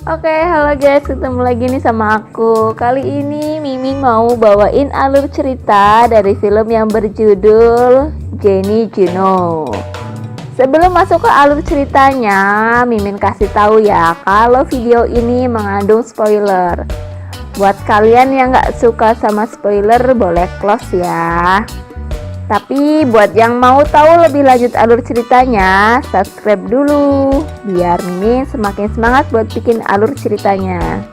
Oke, halo guys, ketemu lagi nih sama aku. Kali ini Miming mau bawain alur cerita dari film yang berjudul Jenny Juno. Sebelum masuk ke alur ceritanya, Mimin kasih tahu ya kalau video ini mengandung spoiler. Buat kalian yang gak suka sama spoiler boleh close ya. Tapi buat yang mau tahu lebih lanjut alur ceritanya, subscribe dulu biar Mimin semakin semangat buat bikin alur ceritanya.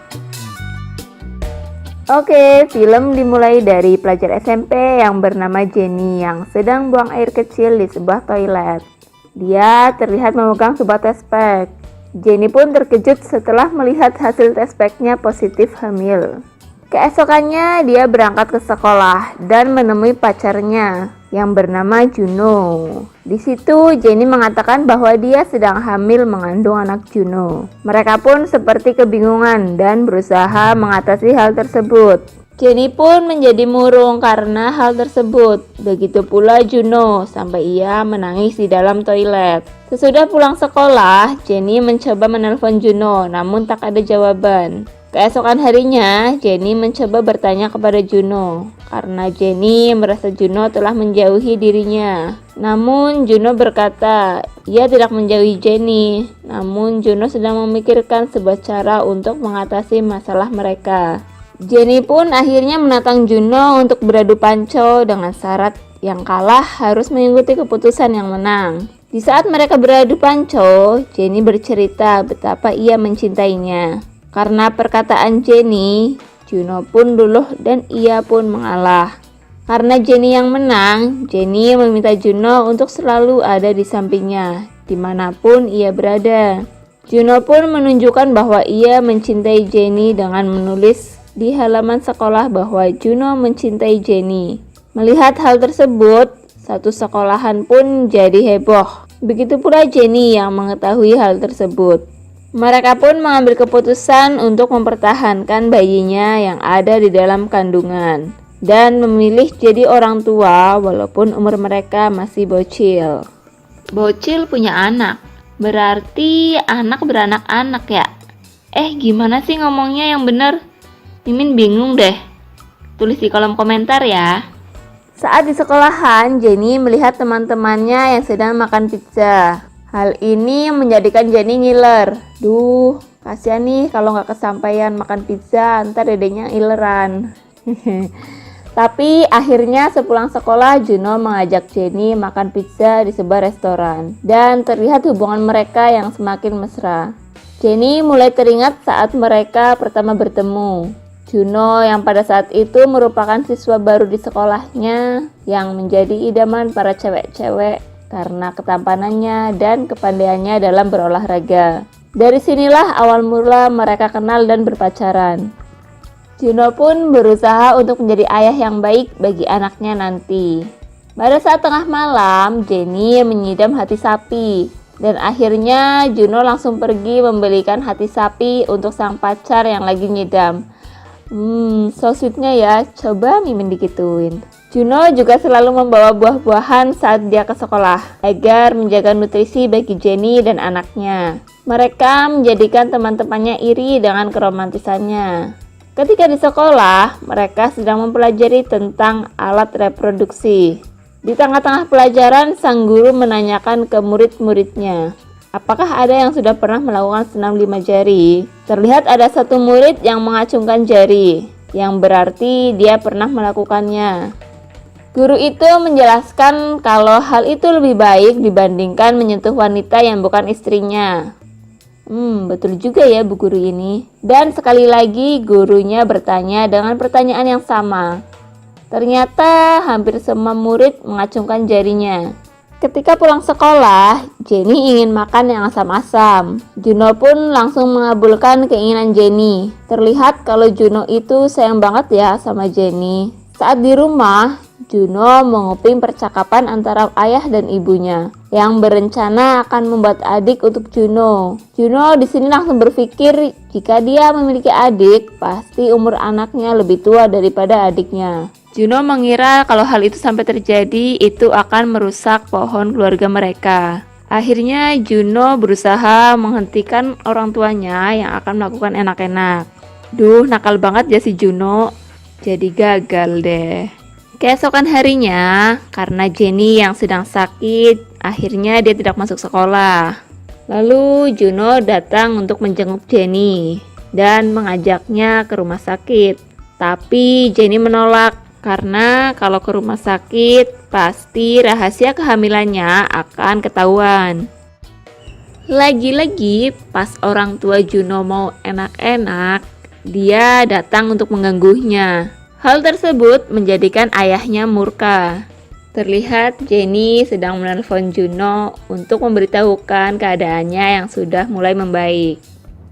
Oke, film dimulai dari pelajar SMP yang bernama Jenny yang sedang buang air kecil di sebuah toilet. Dia terlihat memegang sebuah tespek. Jenny pun terkejut setelah melihat hasil tespeknya positif hamil. Keesokannya dia berangkat ke sekolah dan menemui pacarnya yang bernama Juno. Di situ Jenny mengatakan bahwa dia sedang hamil mengandung anak Juno. Mereka pun seperti kebingungan dan berusaha mengatasi hal tersebut. Jenny pun menjadi murung karena hal tersebut. Begitu pula Juno sampai ia menangis di dalam toilet. Sesudah pulang sekolah, Jenny mencoba menelpon Juno namun tak ada jawaban. Keesokan harinya, Jenny mencoba bertanya kepada Juno karena Jenny merasa Juno telah menjauhi dirinya. Namun Juno berkata, ia tidak menjauhi Jenny, namun Juno sedang memikirkan sebuah cara untuk mengatasi masalah mereka. Jenny pun akhirnya menantang Juno untuk beradu panco dengan syarat yang kalah harus mengikuti keputusan yang menang. Di saat mereka beradu panco, Jenny bercerita betapa ia mencintainya. Karena perkataan Jenny, Juno pun luluh dan ia pun mengalah. Karena Jenny yang menang, Jenny meminta Juno untuk selalu ada di sampingnya, dimanapun ia berada. Juno pun menunjukkan bahwa ia mencintai Jenny dengan menulis di halaman sekolah bahwa Juno mencintai Jenny. Melihat hal tersebut, satu sekolahan pun jadi heboh. Begitu pula Jenny yang mengetahui hal tersebut. Mereka pun mengambil keputusan untuk mempertahankan bayinya yang ada di dalam kandungan dan memilih jadi orang tua walaupun umur mereka masih bocil. Bocil punya anak, berarti anak beranak-anak ya? Gimana sih ngomongnya yang bener? Mimin bingung deh. Tulis di kolom komentar ya. Saat di sekolahan, Jenny melihat teman-temannya yang sedang makan pizza. Hal ini menjadikan Jenny ngiler. Duh, kasihan nih kalau nggak kesampaian makan pizza, ntar dedenya ileran. Tapi akhirnya sepulang sekolah, Juno mengajak Jenny makan pizza di sebuah restoran. Dan terlihat hubungan mereka yang semakin mesra. Jenny mulai teringat saat mereka pertama bertemu. Juno yang pada saat itu merupakan siswa baru di sekolahnya yang menjadi idaman para cewek-cewek karena ketampanannya dan kepandaiannya dalam berolahraga. Dari sinilah awal mula mereka kenal dan berpacaran. Juno pun berusaha untuk menjadi ayah yang baik bagi anaknya nanti. Pada saat tengah malam, Jenny menyidam hati sapi. Dan akhirnya Juno langsung pergi membelikan hati sapi untuk sang pacar yang lagi nyidam. So sweetnya ya, coba Mimin dikituin. Juno juga selalu membawa buah-buahan saat dia ke sekolah agar menjaga nutrisi bagi Jenny dan anaknya. Mereka menjadikan teman-temannya iri dengan keromantisannya. Ketika di sekolah, mereka sedang mempelajari tentang alat reproduksi. Di tengah-tengah pelajaran, sang guru menanyakan ke murid-muridnya, apakah ada yang sudah pernah melakukan senam 5 jari? Terlihat ada satu murid yang mengacungkan jari, yang berarti dia pernah melakukannya. Guru itu menjelaskan kalau hal itu lebih baik dibandingkan menyentuh wanita yang bukan istrinya. Betul juga ya bu guru ini. Dan sekali lagi gurunya bertanya dengan pertanyaan yang sama. Ternyata hampir semua murid mengacungkan jarinya. Ketika pulang sekolah, Jenny ingin makan yang asam-asam. Juno pun langsung mengabulkan keinginan Jenny. Terlihat kalau Juno itu sayang banget ya sama Jenny. Saat di rumah, Juno menguping percakapan antara ayah dan ibunya yang berencana akan membuat adik untuk Juno. Juno di sini langsung berpikir jika dia memiliki adik, pasti umur anaknya lebih tua daripada adiknya. Juno mengira kalau hal itu sampai terjadi, itu akan merusak pohon keluarga mereka. Akhirnya Juno berusaha menghentikan orang tuanya yang akan melakukan enak-enak. Duh, nakal banget ya si Juno. Jadi gagal deh. Keesokan harinya, karena Jenny yang sedang sakit, akhirnya dia tidak masuk sekolah. Lalu Juno datang untuk menjenguk Jenny dan mengajaknya ke rumah sakit. Tapi Jenny menolak karena kalau ke rumah sakit pasti rahasia kehamilannya akan ketahuan. Lagi-lagi pas orang tua Juno mau enak-enak, dia datang untuk mengganggunya. Hal tersebut menjadikan ayahnya murka. Terlihat Jenny sedang menelpon Juno untuk memberitahukan keadaannya yang sudah mulai membaik.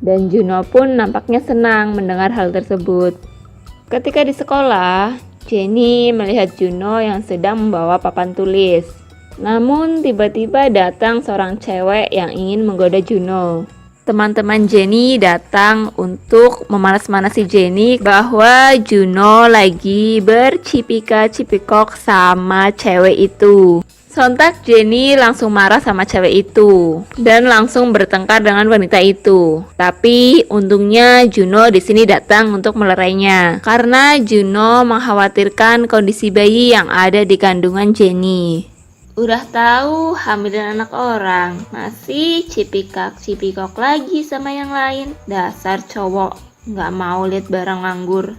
Dan Juno pun nampaknya senang mendengar hal tersebut. Ketika di sekolah, Jenny melihat Juno yang sedang membawa papan tulis. Namun tiba-tiba datang seorang cewek yang ingin menggoda Juno. Teman-teman Jenny datang untuk memanas-manasi Jenny bahwa Juno lagi bercipika-cipikok sama cewek itu. Sontak Jenny langsung marah sama cewek itu dan langsung bertengkar dengan wanita itu. Tapi untungnya Juno di sini datang untuk melerainya karena Juno mengkhawatirkan kondisi bayi yang ada di kandungan Jenny. Udah tahu hamilin anak orang, masih cipikak-cipikok lagi sama yang lain. Dasar cowok, nggak mau lihat barang nganggur.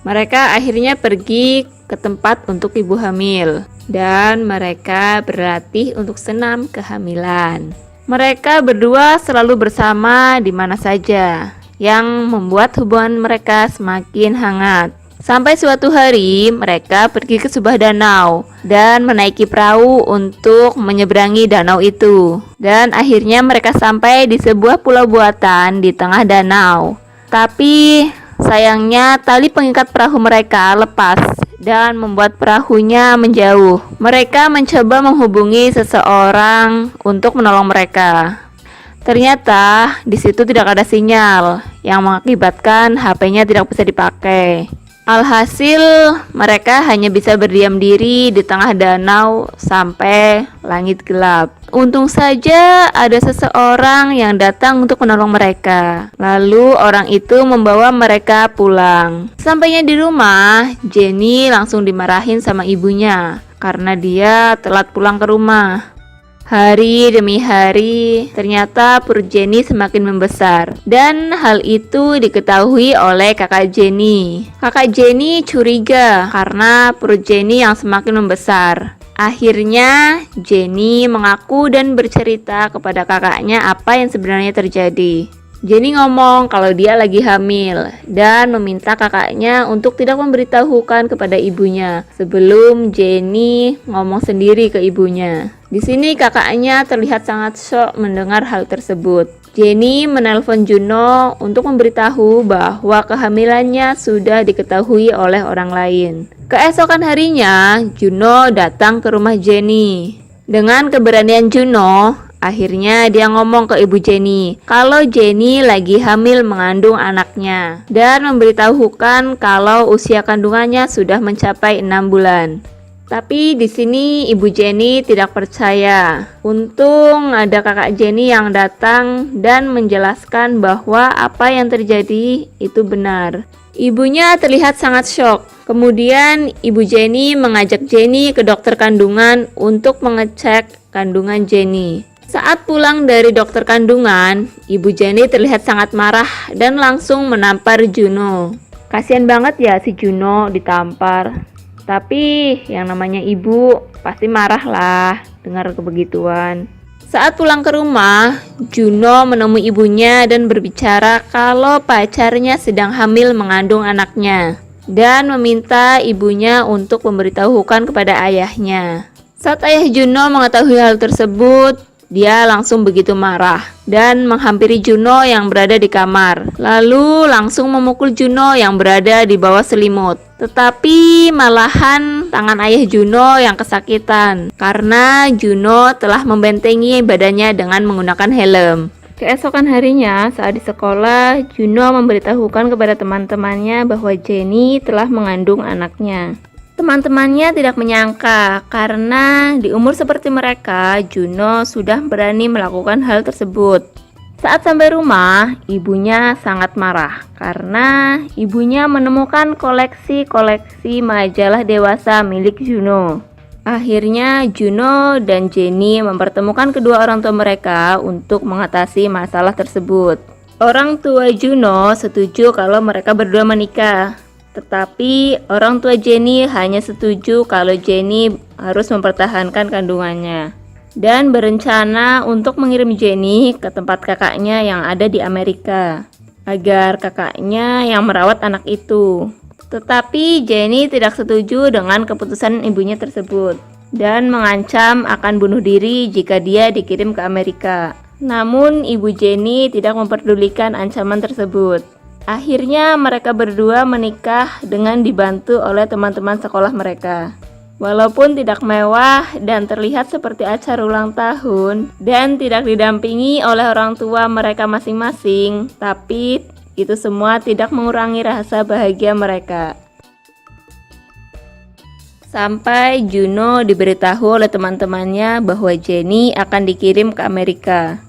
Mereka akhirnya pergi ke tempat untuk ibu hamil dan mereka berlatih untuk senam kehamilan. Mereka berdua selalu bersama di mana saja, yang membuat hubungan mereka semakin hangat. Sampai suatu hari mereka pergi ke sebuah danau dan menaiki perahu untuk menyeberangi danau itu. Dan akhirnya mereka sampai di sebuah pulau buatan di tengah danau. Tapi sayangnya tali pengikat perahu mereka lepas dan membuat perahunya menjauh. Mereka mencoba menghubungi seseorang untuk menolong mereka. Ternyata di situ tidak ada sinyal yang mengakibatkan HP-nya tidak bisa dipakai. Alhasil mereka hanya bisa berdiam diri di tengah danau sampai langit gelap. Untung saja ada seseorang yang datang untuk menolong mereka. Lalu orang itu membawa mereka pulang. Sampainya di rumah, Jenny langsung dimarahin sama ibunya karena dia telat pulang ke rumah. Hari demi hari, ternyata perut Jenny semakin membesar. Dan hal itu diketahui oleh kakak Jenny. Kakak Jenny curiga karena perut Jenny yang semakin membesar. Akhirnya, Jenny mengaku dan bercerita kepada kakaknya apa yang sebenarnya terjadi. Jenny ngomong kalau dia lagi hamil dan meminta kakaknya untuk tidak memberitahukan kepada ibunya sebelum Jenny ngomong sendiri ke ibunya. Di sini kakaknya terlihat sangat shock mendengar hal tersebut. Jenny menelpon Juno untuk memberitahu bahwa kehamilannya sudah diketahui oleh orang lain. Keesokan harinya, Juno datang ke rumah Jenny. Dengan keberanian Juno, akhirnya dia ngomong ke ibu Jenny kalau Jenny lagi hamil mengandung anaknya dan memberitahukan kalau usia kandungannya sudah mencapai 6 bulan. Tapi di sini ibu Jenny tidak percaya. Untung ada kakak Jenny yang datang dan menjelaskan bahwa apa yang terjadi itu benar. Ibunya terlihat sangat syok. Kemudian ibu Jenny mengajak Jenny ke dokter kandungan untuk mengecek kandungan Jenny. Saat pulang dari dokter kandungan, ibu Jenny terlihat sangat marah dan langsung menampar Juno. Kasian banget ya si Juno ditampar. Tapi yang namanya ibu pasti marah lah dengar kebegituan. Saat pulang ke rumah, Juno menemui ibunya dan berbicara kalau pacarnya sedang hamil mengandung anaknya dan meminta ibunya untuk memberitahukan kepada ayahnya. Saat ayah Juno mengetahui hal tersebut, dia langsung begitu marah dan menghampiri Juno yang berada di kamar. Lalu langsung memukul Juno yang berada di bawah selimut. Tetapi malahan tangan ayah Juno yang kesakitan karena Juno telah membentengi badannya dengan menggunakan helm. Keesokan harinya saat di sekolah, Juno memberitahukan kepada teman-temannya bahwa Jenny telah mengandung anaknya. Teman-temannya tidak menyangka karena di umur seperti mereka, Juno sudah berani melakukan hal tersebut. Saat sampai rumah, ibunya sangat marah karena ibunya menemukan koleksi-koleksi majalah dewasa milik Juno. Akhirnya Juno dan Jenny mempertemukan kedua orang tua mereka untuk mengatasi masalah tersebut. Orang tua Juno setuju kalau mereka berdua menikah. Tetapi orang tua Jenny hanya setuju kalau Jenny harus mempertahankan kandungannya dan berencana untuk mengirim Jenny ke tempat kakaknya yang ada di Amerika agar kakaknya yang merawat anak itu. Tetapi Jenny tidak setuju dengan keputusan ibunya tersebut dan mengancam akan bunuh diri jika dia dikirim ke Amerika. Namun ibu Jenny tidak memperdulikan ancaman tersebut. Akhirnya mereka berdua menikah dengan dibantu oleh teman-teman sekolah mereka. Walaupun tidak mewah dan terlihat seperti acara ulang tahun dan tidak didampingi oleh orang tua mereka masing-masing, tapi itu semua tidak mengurangi rasa bahagia mereka. Sampai Juno diberitahu oleh teman-temannya bahwa Jenny akan dikirim ke Amerika.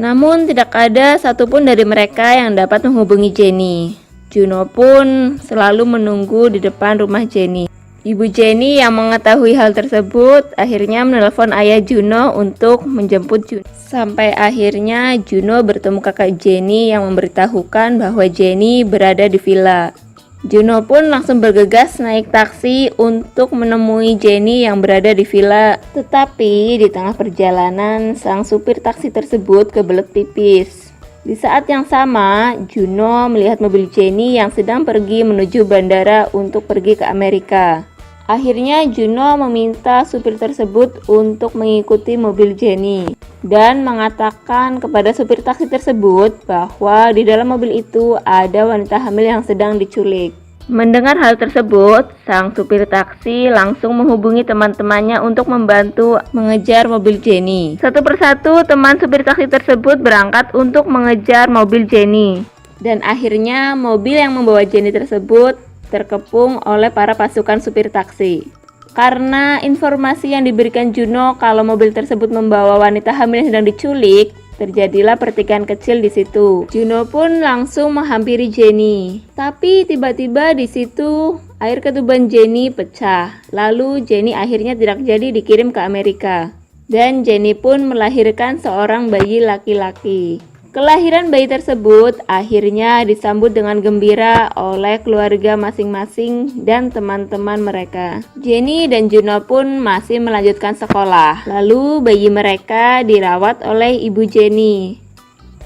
Namun tidak ada satupun dari mereka yang dapat menghubungi Jenny. Juno pun selalu menunggu di depan rumah Jenny. Ibu Jenny yang mengetahui hal tersebut akhirnya menelpon ayah Juno untuk menjemput Juno. Sampai akhirnya Juno bertemu kakak Jenny yang memberitahukan bahwa Jenny berada di villa. Juno pun langsung bergegas naik taksi untuk menemui Jenny yang berada di villa. Tetapi di tengah perjalanan, sang supir taksi tersebut kebelet pipis. Di saat yang sama, Juno melihat mobil Jenny yang sedang pergi menuju bandara untuk pergi ke Amerika. Akhirnya Juno meminta supir tersebut untuk mengikuti mobil Jenny dan mengatakan kepada supir taksi tersebut bahwa di dalam mobil itu ada wanita hamil yang sedang diculik. Mendengar hal tersebut, sang supir taksi langsung menghubungi teman-temannya untuk membantu mengejar mobil Jenny. Satu persatu teman supir taksi tersebut berangkat untuk mengejar mobil Jenny. Dan akhirnya mobil yang membawa Jenny tersebut terkepung oleh para pasukan supir taksi. Karena informasi yang diberikan Juno kalau mobil tersebut membawa wanita hamil yang sedang diculik, terjadilah pertikaian kecil di situ. Juno pun langsung menghampiri Jenny. Tapi tiba-tiba di situ air ketuban Jenny pecah. Lalu Jenny akhirnya tidak jadi dikirim ke Amerika. Dan Jenny pun melahirkan seorang bayi laki-laki. Kelahiran bayi tersebut akhirnya disambut dengan gembira oleh keluarga masing-masing dan teman-teman mereka. Jenny dan Juno pun masih melanjutkan sekolah. Lalu bayi mereka dirawat oleh ibu Jenny.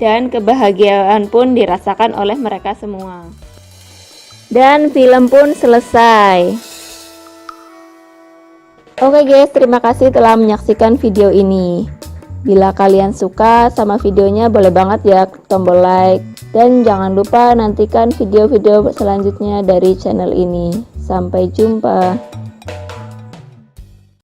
Dan kebahagiaan pun dirasakan oleh mereka semua. Dan film pun selesai. Oke guys, terima kasih telah menyaksikan video ini. Bila kalian suka sama videonya, boleh banget ya klik tombol like. Dan jangan lupa nantikan video-video selanjutnya dari channel ini. Sampai jumpa.